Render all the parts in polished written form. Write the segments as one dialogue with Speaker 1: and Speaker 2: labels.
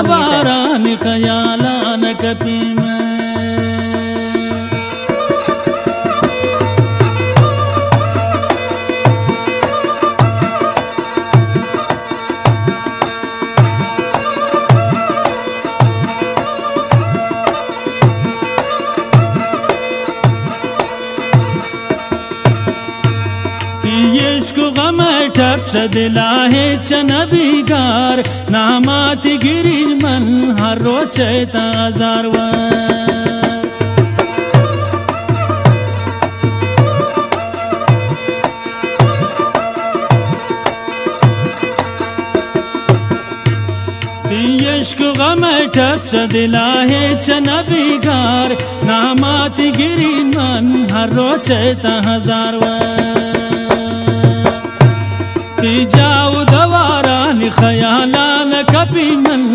Speaker 1: बारान खयालान कपी में दिला है चनबीगार नामात गिरी मन हर रोचता यश्क गम ठप्स दिला है चनबीगार नामात गिरी मन हर रोचता हजार जाऊ दवारान खयालान कपी मन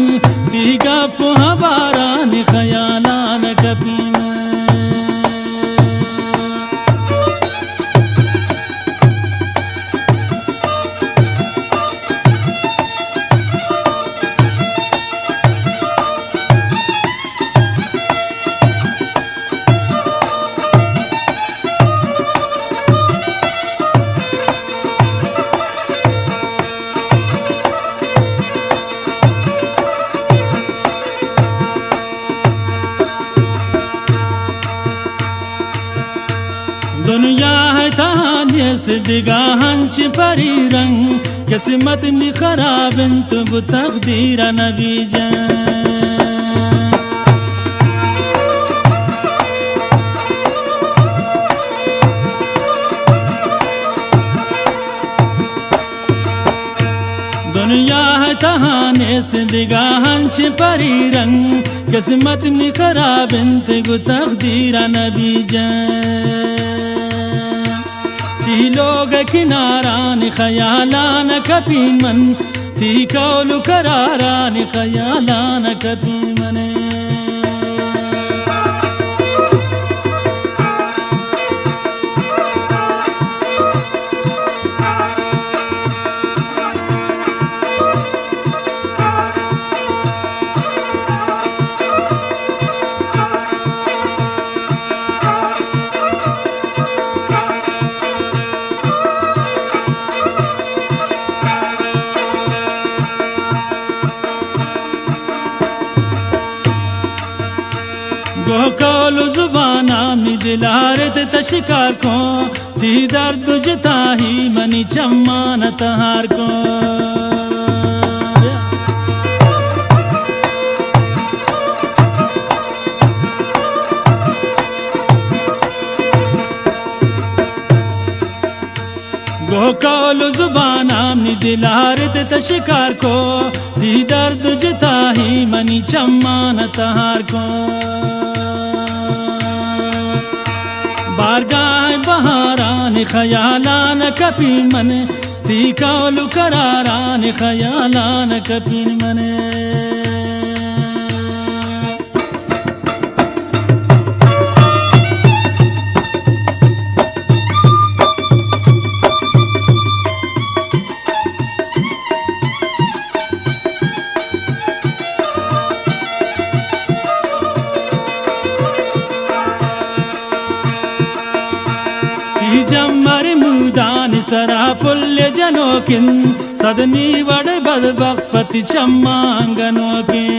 Speaker 1: तीगा पुहा बारान खयालान कपी मन दुनिया है तानिया से दिगाहंच परी रंग किस्मत नि खराब तुब तकदीरा नबी दुनिया है तहाने से दिगाहंच परी रंग किस्मत नि खराब तुब तकदीरा नबी ती लोग किनारान खयालान कपी मन ती कौलु करारान खयालान कपी मने कौल जुबाना में दिलारत तशिकार को दी दर्द जता ही मनी चम्मान तहार को कौल जुबाना में दिलारत तशिकार को दी दर्द जता ही मनी चम्मान तहार को बारगाह बहारान खयालान कपी मन ती कौलु करारान खयालान कपी मने जम्मर मुदान सरा पुल्य जनोकिन सदनी वड़ बद बपति चम्मांगनोकिन